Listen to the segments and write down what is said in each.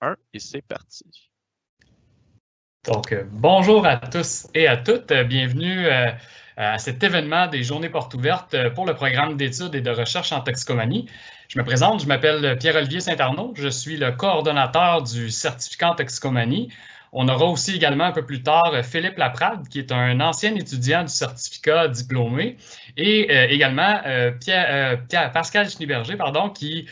1 et c'est parti. Donc, bonjour à tous et à toutes. Bienvenue à cet événement des Journées portes ouvertes pour le programme d'études et de recherche en toxicomanie. Je me présente, je m'appelle Pierre-Olivier Saint-Arnaud. Je suis le coordonnateur du certificat en toxicomanie. On aura aussi également un peu plus tard Philippe Laprade, qui est un ancien étudiant du certificat diplômé, et également Pascal Schneeberger, qui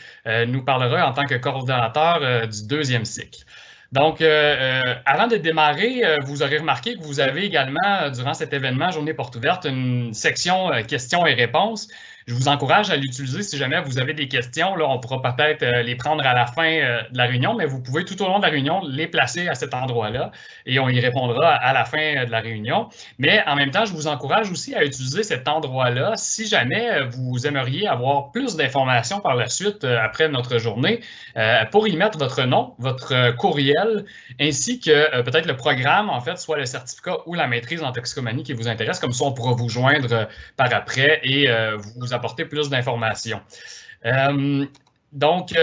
nous parlera en tant que coordonnateur du deuxième cycle. Donc, avant de démarrer, vous aurez remarqué que vous avez également, durant cet événement Journée porte ouverte, une section questions et réponses. Je vous encourage à l'utiliser si jamais vous avez des questions. Là, on pourra peut-être les prendre à la fin de la réunion, mais vous pouvez tout au long de la réunion les placer à cet endroit-là et on y répondra à la fin de la réunion. Mais en même temps, je vous encourage aussi à utiliser cet endroit-là si jamais vous aimeriez avoir plus d'informations par la suite après notre journée pour y mettre votre nom, votre courriel, ainsi que peut-être le programme, en fait, soit le certificat ou la maîtrise en toxicomanie qui vous intéresse. Comme ça, on pourra vous joindre par après et vous apporter plus d'informations. Donc,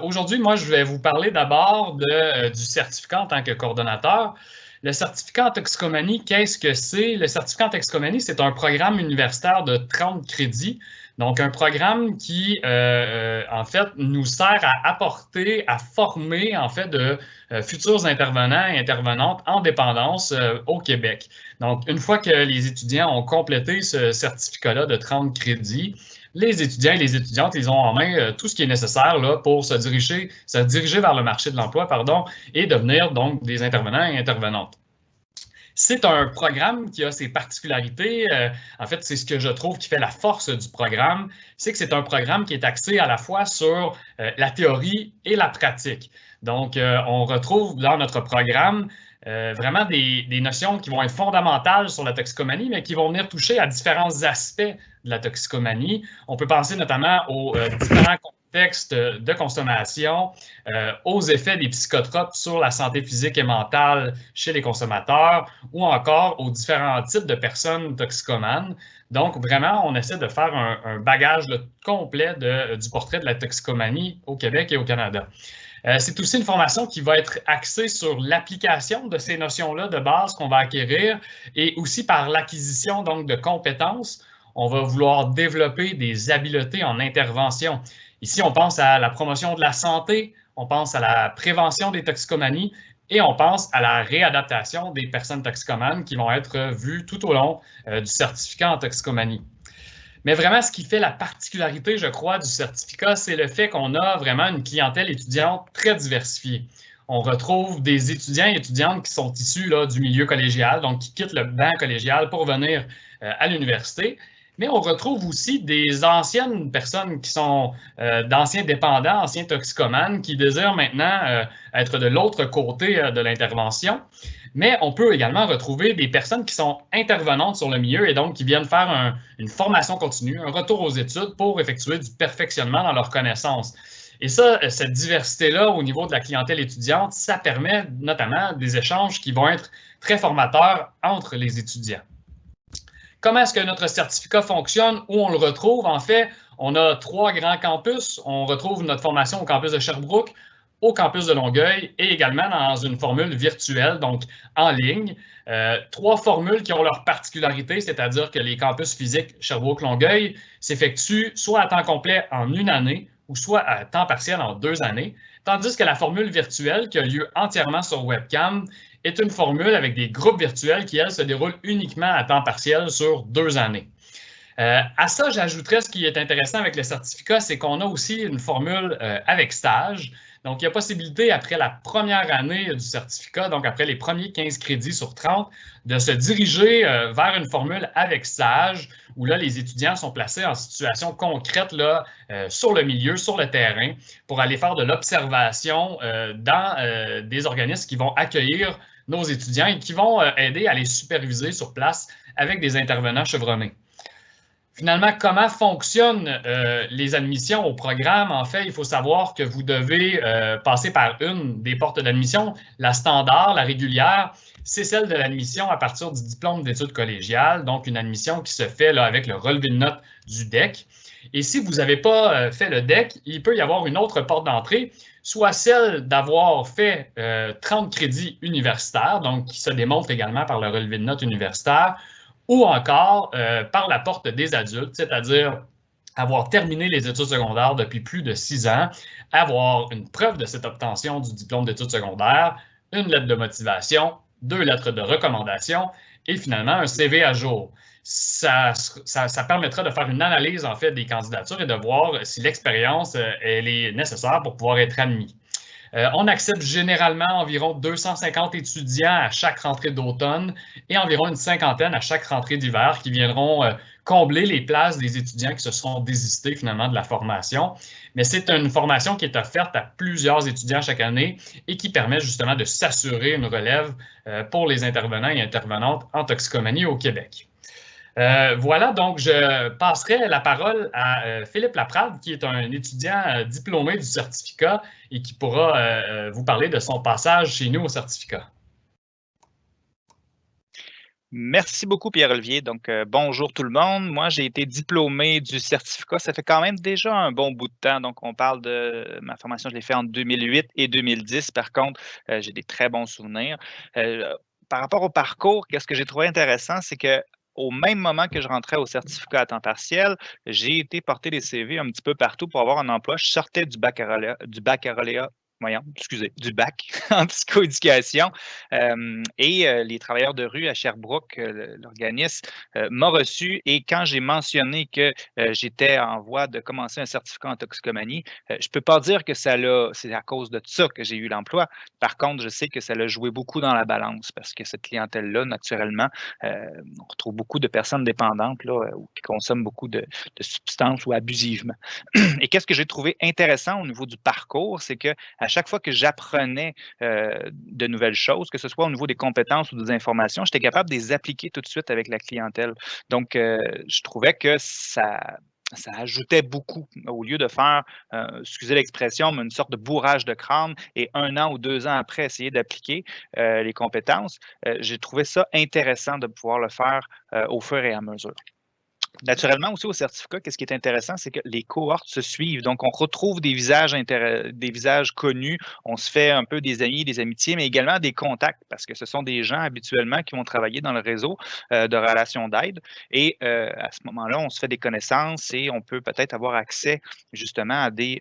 aujourd'hui, moi, je vais vous parler d'abord du certificat en tant que coordonnateur. Le certificat en toxicomanie, qu'est-ce que c'est? Le certificat en toxicomanie, c'est un programme universitaire de 30 crédits. Donc, un programme qui, en fait, nous sert à apporter, à former, en fait, de futurs intervenants et intervenantes en dépendance au Québec. Donc, une fois que les étudiants ont complété ce certificat-là de 30 crédits, les étudiants et les étudiantes, ils ont en main tout ce qui est nécessaire là, pour se diriger vers le marché de l'emploi, et devenir donc des intervenants et intervenantes. C'est un programme qui a ses particularités. En fait, c'est ce que je trouve qui fait la force du programme, c'est que c'est un programme qui est axé à la fois sur la théorie et la pratique. Donc, on retrouve dans notre programme vraiment des notions qui vont être fondamentales sur la toxicomanie, mais qui vont venir toucher à différents aspects de la toxicomanie. On peut penser notamment aux différents contextes de consommation, aux effets des psychotropes sur la santé physique et mentale chez les consommateurs, ou encore aux différents types de personnes toxicomanes. Donc, vraiment, on essaie de faire un bagage complet du portrait de la toxicomanie au Québec et au Canada. C'est aussi une formation qui va être axée sur l'application de ces notions-là de base qu'on va acquérir et aussi par l'acquisition donc de compétences. On va vouloir développer des habiletés en intervention. Ici, on pense à la promotion de la santé, on pense à la prévention des toxicomanies et on pense à la réadaptation des personnes toxicomanes qui vont être vues tout au long du certificat en toxicomanie. Mais vraiment, ce qui fait la particularité, je crois, du certificat, c'est le fait qu'on a vraiment une clientèle étudiante très diversifiée. On retrouve des étudiants et étudiantes qui sont issus là, du milieu collégial, donc qui quittent le banc collégial pour venir à l'université. Mais on retrouve aussi des anciennes personnes qui sont d'anciens dépendants, anciens toxicomanes, qui désirent maintenant être de l'autre côté de l'intervention. Mais on peut également retrouver des personnes qui sont intervenantes sur le milieu et donc qui viennent faire une formation continue, un retour aux études pour effectuer du perfectionnement dans leurs connaissances. Et ça, cette diversité-là au niveau de la clientèle étudiante, ça permet notamment des échanges qui vont être très formateurs entre les étudiants. Comment est-ce que notre certificat fonctionne? Où on le retrouve? En fait, on a 3 grands campus. On retrouve notre formation au campus de Sherbrooke, au campus de Longueuil et également dans une formule virtuelle, donc en ligne. 3 formules qui ont leur particularité, c'est-à-dire que les campus physiques Sherbrooke-Longueuil s'effectuent soit à temps complet en 1 année ou soit à temps partiel en 2 années, tandis que la formule virtuelle qui a lieu entièrement sur webcam est une formule avec des groupes virtuels qui, elles, se déroulent uniquement à temps partiel sur 2 années. À ça, j'ajouterais ce qui est intéressant avec le certificat, c'est qu'on a aussi une formule avec stage. Donc, il y a possibilité, après la première année du certificat, donc après les premiers 15 crédits sur 30, de se diriger vers une formule avec stage, où là, les étudiants sont placés en situation concrète là, sur le milieu, sur le terrain, pour aller faire de l'observation dans des organismes qui vont accueillir nos étudiants et qui vont aider à les superviser sur place avec des intervenants chevronnés. Finalement, comment fonctionnent les admissions au programme? En fait, il faut savoir que vous devez passer par une des portes d'admission. La standard, la régulière, c'est celle de l'admission à partir du diplôme d'études collégiales, donc une admission qui se fait là, avec le relevé de notes du DEC. Et si vous n'avez pas fait le DEC, il peut y avoir une autre porte d'entrée, soit celle d'avoir fait 30 crédits universitaires, donc qui se démontre également par le relevé de notes universitaire, ou encore par la porte des adultes, c'est-à-dire avoir terminé les études secondaires depuis plus de 6 ans, avoir une preuve de cette obtention du diplôme d'études secondaires, une lettre de motivation, 2 lettres de recommandation et finalement un CV à jour. Ça permettra de faire une analyse en fait des candidatures et de voir si l'expérience elle est nécessaire pour pouvoir être admis. On accepte généralement environ 250 étudiants à chaque rentrée d'automne et environ une cinquantaine à chaque rentrée d'hiver qui viendront combler les places des étudiants qui se sont désistés finalement de la formation. Mais c'est une formation qui est offerte à plusieurs étudiants chaque année et qui permet justement de s'assurer une relève pour les intervenants et intervenantes en toxicomanie au Québec. Voilà, donc je passerai la parole à Philippe Laprade, qui est un étudiant diplômé du certificat et qui pourra vous parler de son passage chez nous au certificat. Merci beaucoup, Pierre-Olivier. Donc, bonjour tout le monde. Moi, j'ai été diplômé du certificat. Ça fait quand même déjà un bon bout de temps. Donc, on parle de ma formation, je l'ai fait en 2008 et 2010. Par contre, j'ai des très bons souvenirs. Par rapport au parcours, qu'est-ce que j'ai trouvé intéressant, c'est que au même moment que je rentrais au certificat à temps partiel, j'ai été porter des CV un petit peu partout pour avoir un emploi. Je sortais du baccalauréat, du bac en psychoéducation. Les travailleurs de rue à Sherbrooke, l'organisme, m'a reçu et quand j'ai mentionné que j'étais en voie de commencer un certificat en toxicomanie, je ne peux pas dire que c'est à cause de ça que j'ai eu l'emploi. Par contre, je sais que ça l'a joué beaucoup dans la balance parce que cette clientèle-là, naturellement, on retrouve beaucoup de personnes dépendantes là, qui consomment beaucoup de substances ou abusivement. Et qu'est-ce que j'ai trouvé intéressant au niveau du parcours, c'est que à chaque fois que j'apprenais de nouvelles choses, que ce soit au niveau des compétences ou des informations, j'étais capable de les appliquer tout de suite avec la clientèle. Donc, je trouvais que ça ajoutait beaucoup au lieu de faire, excusez l'expression, mais une sorte de bourrage de crâne et 1 an ou 2 ans après essayer d'appliquer les compétences. J'ai trouvé ça intéressant de pouvoir le faire au fur et à mesure. Naturellement, aussi au certificat, qu'est-ce qui est intéressant, c'est que les cohortes se suivent. Donc, on retrouve des visages connus. On se fait un peu des amis, des amitiés, mais également des contacts parce que ce sont des gens habituellement qui vont travailler dans le réseau de relations d'aide. Et à ce moment-là, on se fait des connaissances et on peut peut-être avoir accès justement à des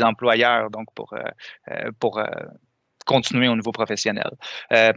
employeurs, donc pour continuer au niveau professionnel.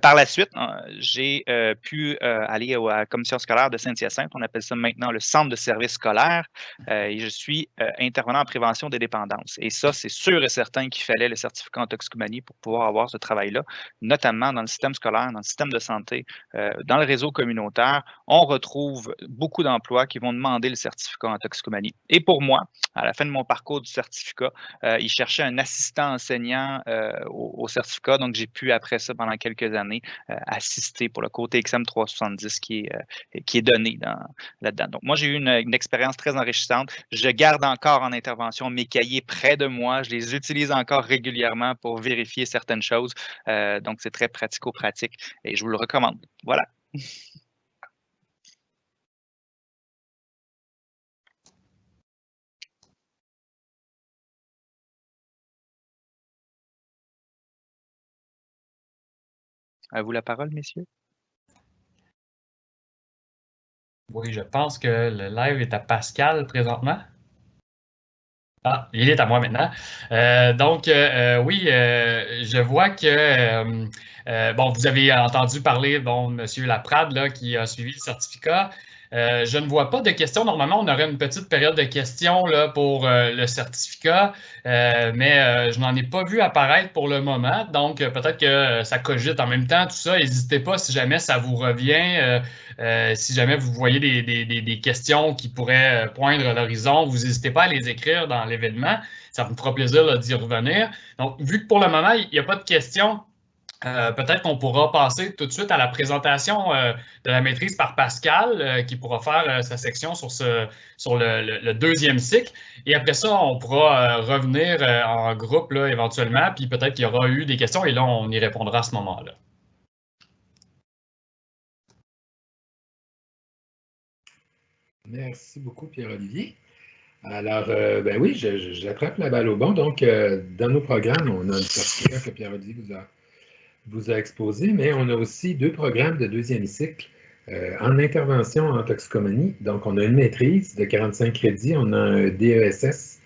Par la suite, j'ai pu aller à la commission scolaire de Saint-Hyacinthe. On appelle ça maintenant le centre de services scolaires. Et je suis intervenant en prévention des dépendances. Et ça, c'est sûr et certain qu'il fallait le certificat en toxicomanie pour pouvoir avoir ce travail-là, notamment dans le système scolaire, dans le système de santé, dans le réseau communautaire. On retrouve beaucoup d'emplois qui vont demander le certificat en toxicomanie. Et pour moi, à la fin de mon parcours du certificat, ils cherchaient un assistant enseignant au certificat. Donc, j'ai pu, après ça, pendant quelques années, assister pour le côté XM 370 qui est donné là-dedans. Donc, moi, j'ai eu une expérience très enrichissante. Je garde encore en intervention mes cahiers près de moi. Je les utilise encore régulièrement pour vérifier certaines choses. Donc, c'est très pratico-pratique et je vous le recommande. Voilà. À vous la parole, messieurs. Oui, je pense que le live est à Pascal présentement. Ah, il est à moi maintenant. Oui, je vois que, bon, vous avez entendu parler, bon, M. Laprade, là, qui a suivi le certificat. Je ne vois pas de questions. Normalement, on aurait une petite période de questions là, pour le certificat, mais je n'en ai pas vu apparaître pour le moment. Donc, peut-être que ça cogite en même temps, tout ça. N'hésitez pas si jamais ça vous revient. Si jamais vous voyez des questions qui pourraient poindre l'horizon, vous n'hésitez pas à les écrire dans l'événement. Ça me fera plaisir d'y revenir. Donc, vu que pour le moment, il n'y a pas de questions, peut-être qu'on pourra passer tout de suite à la présentation de la maîtrise par Pascal, qui pourra faire sa section sur le deuxième cycle. Et après ça, on pourra revenir en groupe là, éventuellement, puis peut-être qu'il y aura eu des questions et là, on y répondra à ce moment-là. Merci beaucoup, Pierre-Olivier. Alors, ben oui, j'attrape la balle au bon. Donc, dans nos programmes, on a le certificat que Pierre-Olivier vous a exposé, mais on a aussi 2 programmes de 2e cycle en intervention en toxicomanie. Donc, on a une maîtrise de 45 crédits, on a un DESS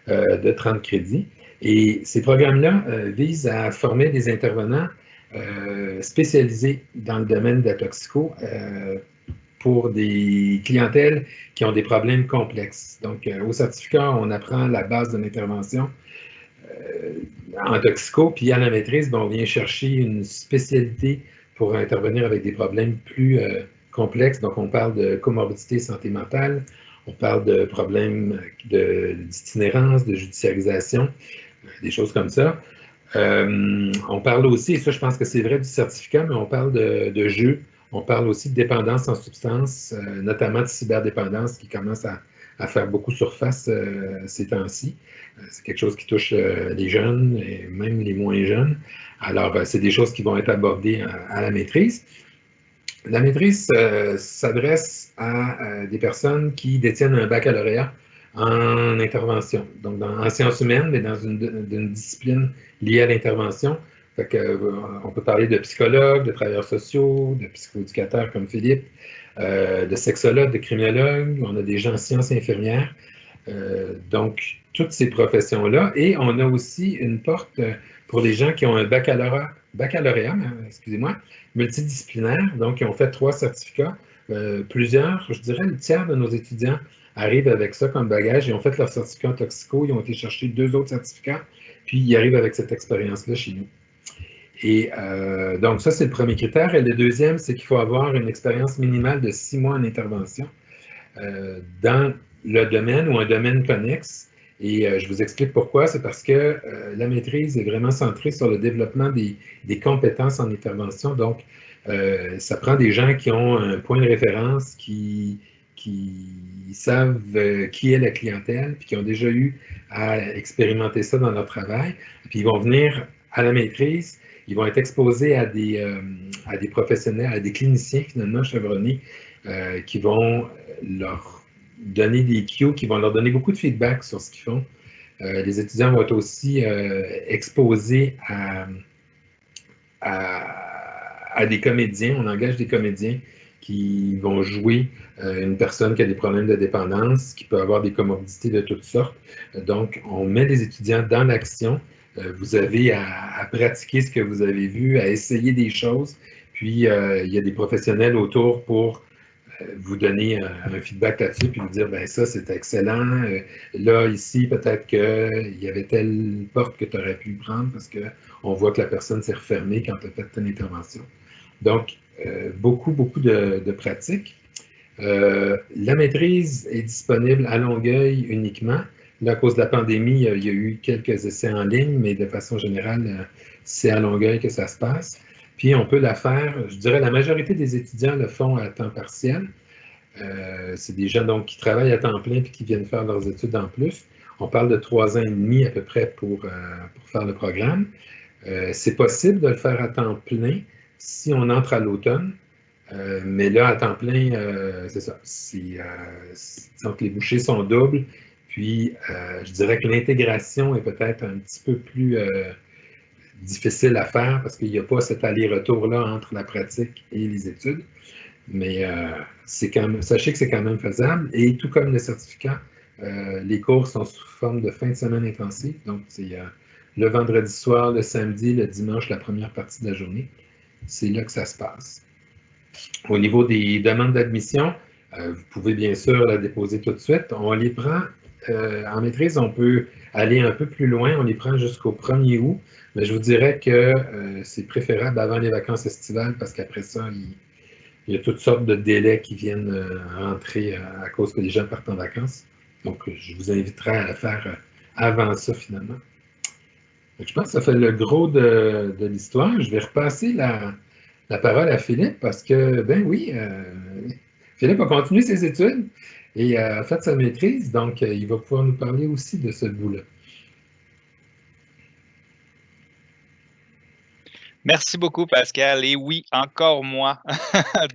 de 30 crédits. Et ces programmes-là visent à former des intervenants spécialisés dans le domaine de la toxico pour des clientèles qui ont des problèmes complexes. Donc, au certificat, on apprend la base de l'intervention en toxico, puis à la maîtrise, ben, on vient chercher une spécialité pour intervenir avec des problèmes plus complexes. Donc, on parle de comorbidité santé mentale, on parle de problèmes d'itinérance, de judiciarisation, des choses comme ça. On parle aussi, et ça je pense que c'est vrai du certificat, mais on parle de jeux. On parle aussi de dépendance en substances, notamment de cyberdépendance qui commence à faire beaucoup surface ces temps-ci. C'est quelque chose qui touche les jeunes et même les moins jeunes. Alors, c'est des choses qui vont être abordées à la maîtrise. La maîtrise s'adresse à des personnes qui détiennent un baccalauréat en intervention, donc en sciences humaines, mais dans une discipline liée à l'intervention. On peut parler de psychologues, de travailleurs sociaux, de psychoéducateurs comme Philippe, de sexologues, de criminologues, on a des gens en sciences infirmières, donc toutes ces professions-là. Et on a aussi une porte pour les gens qui ont un baccalauréat, excusez-moi, multidisciplinaire, donc ils ont fait 3 certificats. Plusieurs, je dirais le tiers de nos étudiants arrivent avec ça comme bagage. Ils ont fait leur certificat en toxico, ils ont été chercher 2 autres certificats, puis ils arrivent avec cette expérience-là chez nous. Et donc ça, c'est le premier critère. Et le deuxième, c'est qu'il faut avoir une expérience minimale de 6 mois en intervention dans le domaine ou un domaine connexe. Et je vous explique pourquoi. C'est parce que la maîtrise est vraiment centrée sur le développement des compétences en intervention. Donc, ça prend des gens qui ont un point de référence, qui savent qui est la clientèle, puis qui ont déjà eu à expérimenter ça dans leur travail. Puis ils vont venir à la maîtrise, ils vont être exposés à des professionnels, à des cliniciens finalement chevronnés qui vont leur donner des cues, qui vont leur donner beaucoup de feedback sur ce qu'ils font. Les étudiants vont être aussi exposés à des comédiens. On engage des comédiens qui vont jouer une personne qui a des problèmes de dépendance, qui peut avoir des comorbidités de toutes sortes. Donc, on met les étudiants dans l'action. Vous avez à pratiquer ce que vous avez vu, à essayer des choses. Puis, il y a des professionnels autour pour vous donner un feedback là-dessus, puis vous dire, ben ça, c'est excellent. Là, ici, peut-être qu'il y avait telle porte que tu aurais pu prendre parce qu'on voit que la personne s'est refermée quand tu as fait ton intervention. Donc, beaucoup de pratiques. La maîtrise est disponible à Longueuil uniquement. Là, à cause de la pandémie, il y a eu quelques essais en ligne, mais de façon générale, c'est à Longueuil que ça se passe. Puis, on peut la faire, je dirais, la majorité des étudiants le font à temps partiel. C'est des gens donc, qui travaillent à temps plein puis qui viennent faire leurs études en plus. On parle de 3 ans et demi à peu près pour faire le programme. C'est possible de le faire à temps plein si on entre à l'automne. Mais là, à temps plein, c'est ça. Donc, les bouchées sont doubles. Puis, je dirais que l'intégration est peut-être un petit peu plus difficile à faire parce qu'il n'y a pas cet aller-retour-là entre la pratique et les études. Mais sachez que c'est quand même faisable. Et tout comme le certificat, les cours sont sous forme de fin de semaine intensive. Donc, c'est le vendredi soir, le samedi, le dimanche, la première partie de la journée. C'est là que ça se passe. Au niveau des demandes d'admission, vous pouvez bien sûr la déposer tout de suite. On les prend en maîtrise, on peut aller un peu plus loin. On les prend jusqu'au 1er août. Mais je vous dirais que c'est préférable avant les vacances estivales parce qu'après ça, il y a toutes sortes de délais qui viennent rentrer à cause que les gens partent en vacances. Donc, je vous inviterai à le faire avant ça, finalement. Donc, je pense que ça fait le gros de l'histoire. Je vais repasser la parole à Philippe parce que, ben oui, Philippe a continué ses études et a fait sa maîtrise. Donc, il va pouvoir nous parler aussi de ce bout-là. Merci beaucoup, Pascal. Et oui, encore moi.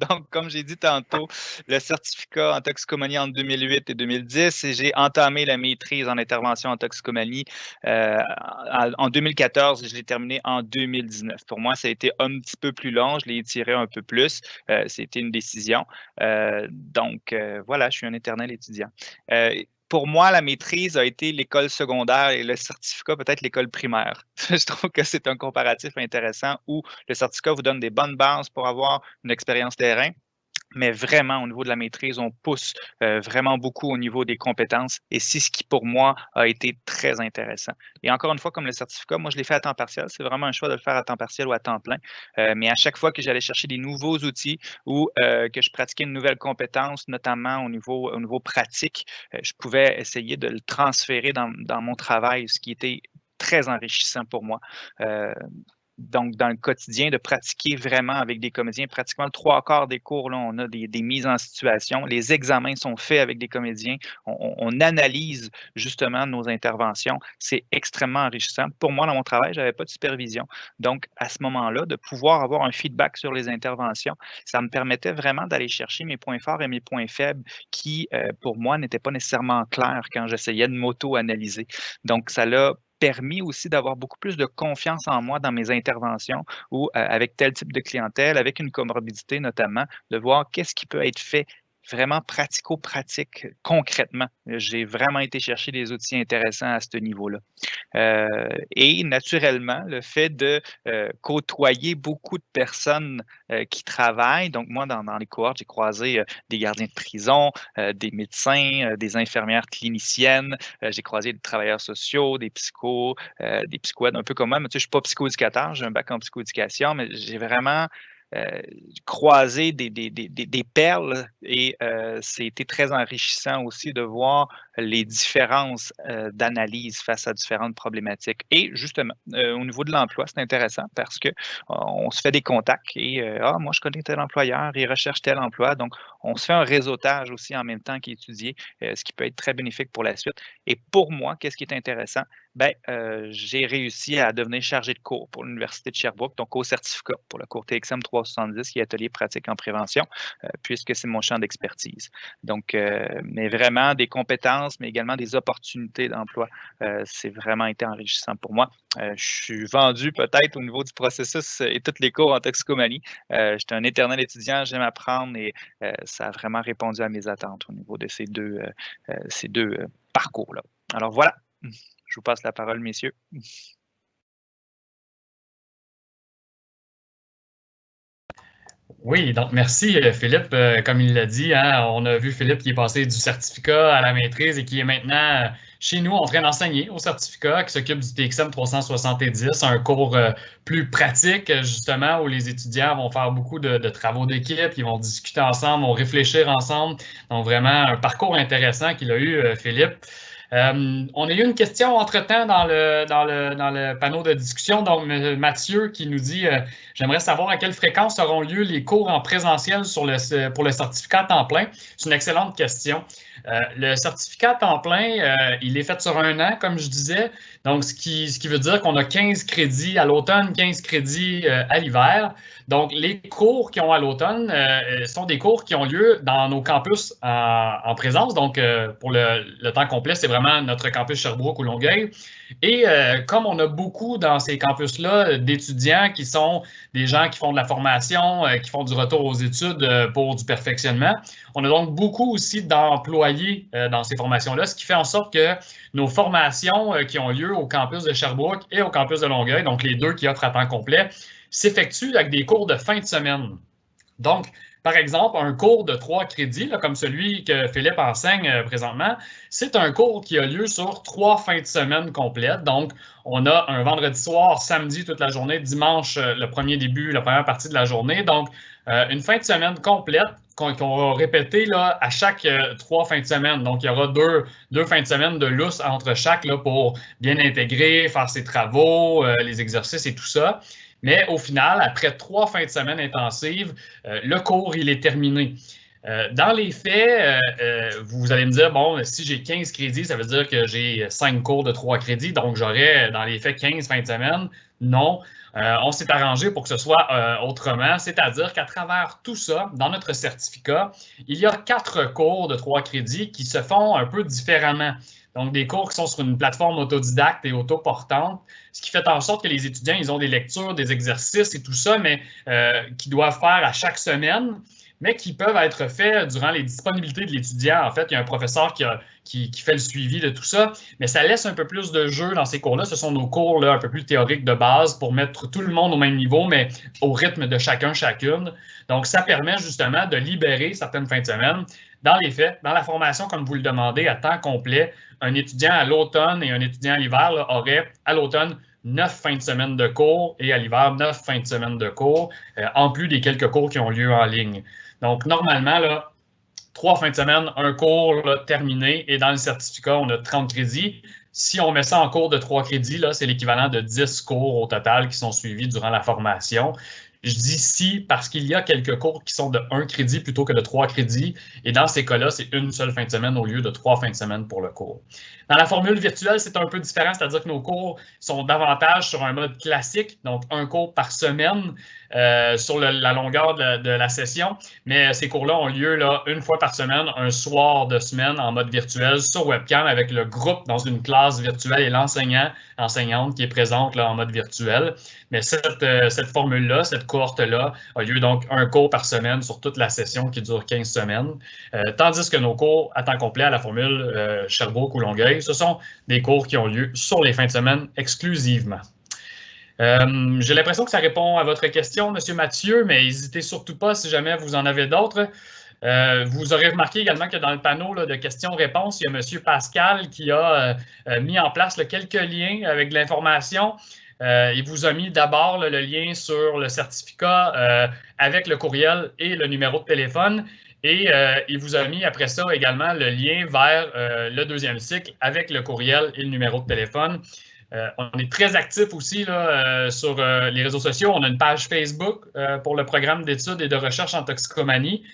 Donc, comme j'ai dit tantôt, le certificat en toxicomanie entre 2008 et 2010, et j'ai entamé la maîtrise en intervention en toxicomanie en 2014 et je l'ai terminé en 2019. Pour moi, ça a été un petit peu plus long, je l'ai étiré un peu plus. C'était une décision. Voilà, je suis un éternel étudiant. Pour moi, la maîtrise a été l'école secondaire et le certificat peut-être l'école primaire. Je trouve que c'est un comparatif intéressant où le certificat vous donne des bonnes bases pour avoir une expérience terrain. Mais vraiment, au niveau de la maîtrise, on pousse vraiment beaucoup au niveau des compétences et c'est ce qui, pour moi, a été très intéressant. Et encore une fois, comme le certificat, moi, je l'ai fait à temps partiel. C'est vraiment un choix de le faire à temps partiel ou à temps plein. Mais à chaque fois que j'allais chercher des nouveaux outils ou que je pratiquais une nouvelle compétence, notamment au niveau pratique, je pouvais essayer de le transférer dans mon travail, ce qui était très enrichissant pour moi. Donc, dans le quotidien, de pratiquer vraiment avec des comédiens. Pratiquement le 3/4 des cours, là, on a des mises en situation. Les examens sont faits avec des comédiens. On analyse justement nos interventions. C'est extrêmement enrichissant. Pour moi, dans mon travail, je n'avais pas de supervision. Donc, à ce moment-là, de pouvoir avoir un feedback sur les interventions, ça me permettait vraiment d'aller chercher mes points forts et mes points faibles qui, pour moi, n'étaient pas nécessairement clairs quand j'essayais de m'auto-analyser. Donc, ça l'a permis aussi d'avoir beaucoup plus de confiance en moi dans mes interventions ou avec tel type de clientèle, avec une comorbidité notamment, de voir qu'est-ce qui peut être fait vraiment pratico-pratique, concrètement. J'ai vraiment été chercher des outils intéressants à ce niveau-là. Et naturellement, le fait de côtoyer beaucoup de personnes qui travaillent, donc moi, dans les cohortes, j'ai croisé des gardiens de prison, des médecins, des infirmières cliniciennes, j'ai croisé des travailleurs sociaux, des psychoèdes, un peu comme moi, mais tu sais, je ne suis pas psychoéducateur, j'ai un bac en psychoéducation, mais j'ai vraiment croiser des perles et c'était très enrichissant aussi de voir les différences d'analyse face à différentes problématiques. Et justement, au niveau de l'emploi, c'est intéressant parce que on se fait des contacts et moi, je connais tel employeur, il recherche tel emploi. Donc, on se fait un réseautage aussi en même temps qu'étudier, ce qui peut être très bénéfique pour la suite. Et pour moi, qu'est-ce qui est intéressant? Ben, j'ai réussi à devenir chargé de cours pour l'Université de Sherbrooke, donc au certificat pour le cours TXM 370, qui est atelier pratique en prévention, puisque c'est mon champ d'expertise. Donc, mais vraiment des compétences, mais également des opportunités d'emploi. C'est vraiment été enrichissant pour moi. Je suis vendu peut-être au niveau du processus et tous les cours en toxicomanie. J'étais un éternel étudiant, j'aime apprendre et ça a vraiment répondu à mes attentes au niveau de ces deux parcours-là. Alors voilà. Je vous passe la parole, messieurs. Oui, donc merci Philippe. Comme il l'a dit, hein, on a vu Philippe qui est passé du certificat à la maîtrise et qui est maintenant chez nous en train d'enseigner au certificat, qui s'occupe du TXM 370, un cours plus pratique justement où les étudiants vont faire beaucoup de travaux d'équipe, ils vont discuter ensemble, vont réfléchir ensemble. Donc vraiment un parcours intéressant qu'il a eu Philippe. On a eu une question entre-temps dans le panneau de discussion. Donc, Mathieu qui nous dit j'aimerais savoir à quelle fréquence auront lieu les cours en présentiel pour le certificat à temps plein. C'est une excellente question. Le certificat à temps plein, il est fait sur un an, comme je disais. Donc, ce qui veut dire qu'on a 15 crédits à l'automne, 15 crédits à l'hiver. Donc, les cours qui ont à l'automne sont des cours qui ont lieu dans nos campus en présence. Donc, pour le temps complet, c'est vraiment notre campus Sherbrooke ou Longueuil. Et comme on a beaucoup dans ces campus-là d'étudiants qui sont des gens qui font de la formation, qui font du retour aux études pour du perfectionnement, on a donc beaucoup aussi d'employés dans ces formations-là, ce qui fait en sorte que nos formations qui ont lieu au campus de Sherbrooke et au campus de Longueuil, donc les deux qui offrent à temps complet, s'effectuent avec des cours de fin de semaine. Donc, par exemple, un cours de 3 crédits, là, comme celui que Philippe enseigne présentement, c'est un cours qui a lieu sur 3 fins de semaine complètes. Donc, on a un vendredi soir, samedi toute la journée, dimanche la première partie de la journée. Donc, une fin de semaine complète qu'on va répéter là, à chaque 3 fins de semaine. Donc, il y aura deux fins de semaine de lousse entre chaque là, pour bien intégrer, faire ses travaux, les exercices et tout ça. Mais au final, après 3 fins de semaine intensives, le cours, il est terminé. Dans les faits, vous allez me dire, bon, si j'ai 15 crédits, ça veut dire que j'ai 5 cours de 3 crédits, donc j'aurai dans les faits 15 fins de semaine. Non, on s'est arrangé pour que ce soit autrement, c'est-à-dire qu'à travers tout ça, dans notre certificat, il y a 4 cours de 3 crédits qui se font un peu différemment. Donc, des cours qui sont sur une plateforme autodidacte et autoportante, ce qui fait en sorte que les étudiants, ils ont des lectures, des exercices et tout ça, mais qu'ils doivent faire à chaque semaine, mais qui peuvent être faits durant les disponibilités de l'étudiant. En fait, il y a un professeur qui fait le suivi de tout ça, mais ça laisse un peu plus de jeu dans ces cours-là. Ce sont nos cours là, un peu plus théoriques de base pour mettre tout le monde au même niveau, mais au rythme de chacune. Donc, ça permet justement de libérer certaines fins de semaine. Dans les faits, dans la formation, comme vous le demandez, à temps complet, un étudiant à l'automne et un étudiant à l'hiver aurait à l'automne 9 fins de semaine de cours et à l'hiver 9 fins de semaine de cours, en plus des quelques cours qui ont lieu en ligne. Donc, normalement, là, 3 fins de semaine, un cours là, terminé, et dans le certificat, on a 30 crédits. Si on met ça en cours de 3 crédits, là, c'est l'équivalent de 10 cours au total qui sont suivis durant la formation. Je dis si parce qu'il y a quelques cours qui sont de 1 crédit plutôt que de 3 crédits. Et dans ces cas-là, c'est une seule fin de semaine au lieu de 3 fins de semaine pour le cours. Dans la formule virtuelle, c'est un peu différent, c'est-à-dire que nos cours sont davantage sur un mode classique, donc un cours par semaine sur la longueur de la session. Mais ces cours-là ont lieu là, une fois par semaine, un soir de semaine en mode virtuel sur webcam avec le groupe dans une classe virtuelle et l'enseignante qui est présente là, en mode virtuel. Mais cette formule-là, cette cohorte-là, a lieu donc un cours par semaine sur toute la session qui dure 15 semaines. Tandis que nos cours à temps complet à la formule Sherbrooke ou Longueuil, ce sont des cours qui ont lieu sur les fins de semaine exclusivement. J'ai l'impression que ça répond à votre question, M. Mathieu, mais n'hésitez surtout pas si jamais vous en avez d'autres. Vous aurez remarqué également que dans le panneau là, de questions-réponses, il y a M. Pascal qui a mis en place là, quelques liens avec de l'information. Il vous a mis d'abord le lien sur le certificat avec le courriel et le numéro de téléphone. Et il vous a mis après ça également le lien vers le deuxième cycle avec le courriel et le numéro de téléphone. On est très actifs aussi là, sur les réseaux sociaux. On a une page Facebook pour le programme d'études et de recherche en toxicomanie.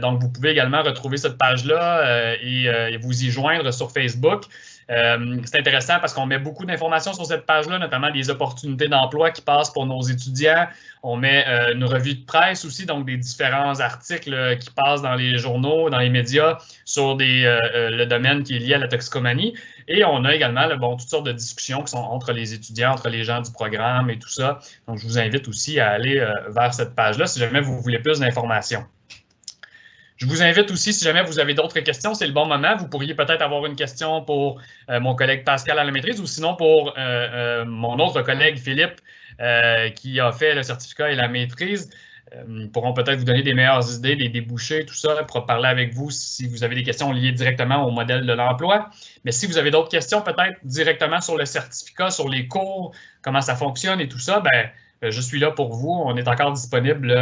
Donc, vous pouvez également retrouver cette page-là et vous y joindre sur Facebook. C'est intéressant parce qu'on met beaucoup d'informations sur cette page-là, notamment des opportunités d'emploi qui passent pour nos étudiants. On met une revue de presse aussi, donc des différents articles qui passent dans les journaux, dans les médias sur le domaine qui est lié à la toxicomanie. Et on a également toutes sortes de discussions qui sont entre les étudiants, entre les gens du programme et tout ça. Donc, je vous invite aussi à aller vers cette page-là si jamais vous voulez plus d'informations. Je vous invite aussi, si jamais vous avez d'autres questions, c'est le bon moment. Vous pourriez peut-être avoir une question pour mon collègue Pascal à la maîtrise ou sinon pour mon autre collègue Philippe qui a fait le certificat et la maîtrise. Ils pourront peut-être vous donner des meilleures idées, des débouchés, tout ça, pour parler avec vous si vous avez des questions liées directement au modèle de l'emploi. Mais si vous avez d'autres questions, peut-être directement sur le certificat, sur les cours, comment ça fonctionne et tout ça, je suis là pour vous. On est encore disponible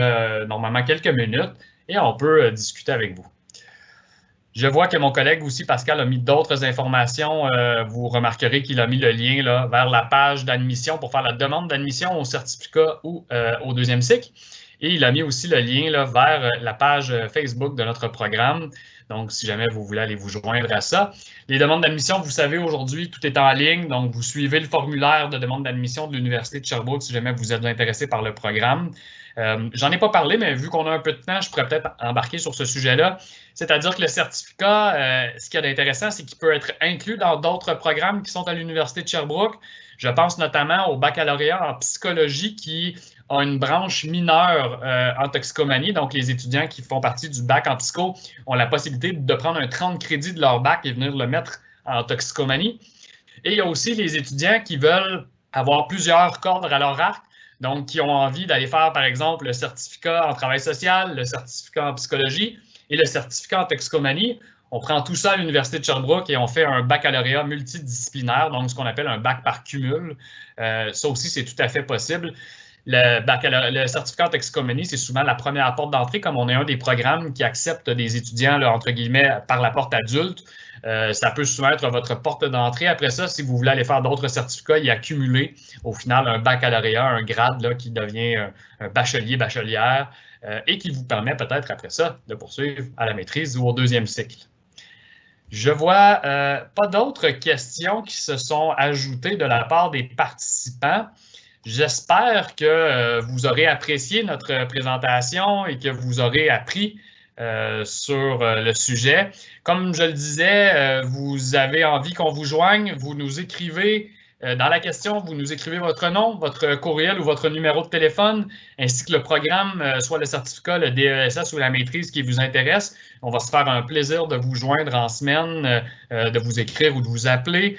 normalement quelques minutes. Et on peut discuter avec vous. Je vois que mon collègue aussi, Pascal, a mis d'autres informations. Vous remarquerez qu'il a mis le lien là, vers la page d'admission pour faire la demande d'admission au certificat ou au deuxième cycle. Et il a mis aussi le lien là, vers la page Facebook de notre programme. Donc, si jamais vous voulez aller vous joindre à ça. Les demandes d'admission, vous savez, aujourd'hui, tout est en ligne. Donc, vous suivez le formulaire de demande d'admission de l'Université de Sherbrooke si jamais vous êtes intéressé par le programme. J'en ai pas parlé, mais vu qu'on a un peu de temps, je pourrais peut-être embarquer sur ce sujet-là. C'est-à-dire que le certificat, ce qu'il y a d'intéressant, c'est qu'il peut être inclus dans d'autres programmes qui sont à l'Université de Sherbrooke. Je pense notamment au baccalauréat en psychologie qui a une branche mineure en toxicomanie. Donc, les étudiants qui font partie du bac en psycho ont la possibilité de prendre un 30 crédits de leur bac et venir le mettre en toxicomanie. Et il y a aussi les étudiants qui veulent avoir plusieurs cordes à leur arc. Donc, qui ont envie d'aller faire, par exemple, le certificat en travail social, le certificat en psychologie et le certificat en toxicomanie. On prend tout ça à l'Université de Sherbrooke et on fait un baccalauréat multidisciplinaire, donc ce qu'on appelle un bac par cumul. Ça aussi, c'est tout à fait possible. Le certificat en toxicomanie, c'est souvent la première porte d'entrée, comme on est un des programmes qui accepte des étudiants, là, entre guillemets, par la porte adulte. Ça peut souvent être votre porte d'entrée. Après ça, si vous voulez aller faire d'autres certificats et accumuler, au final, un baccalauréat, un grade là, qui devient un bachelier, bachelière, et qui vous permet peut-être après ça de poursuivre à la maîtrise ou au deuxième cycle. Je vois pas d'autres questions qui se sont ajoutées de la part des participants. J'espère que vous aurez apprécié notre présentation et que vous aurez appris sur le sujet. Comme je le disais, vous avez envie qu'on vous joigne, vous nous écrivez dans la question, vous nous écrivez votre nom, votre courriel ou votre numéro de téléphone, ainsi que le programme, soit le certificat, le DESS ou la maîtrise qui vous intéresse. On va se faire un plaisir de vous joindre en semaine, de vous écrire ou de vous appeler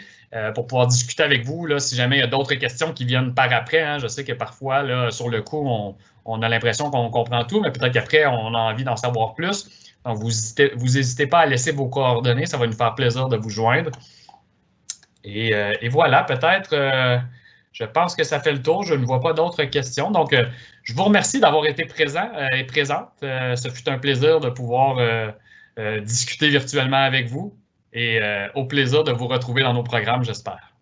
pour pouvoir discuter avec vous là, si jamais il y a d'autres questions qui viennent par après. Hein. Je sais que parfois, là, sur le coup, on a l'impression qu'on comprend tout, mais peut-être qu'après, on a envie d'en savoir plus. Donc, vous n'hésitez pas à laisser vos coordonnées. Ça va nous faire plaisir de vous joindre. Et voilà, peut-être, je pense que ça fait le tour. Je ne vois pas d'autres questions. Donc, je vous remercie d'avoir été présent et présente. Ce fut un plaisir de pouvoir discuter virtuellement avec vous et au plaisir de vous retrouver dans nos programmes, j'espère.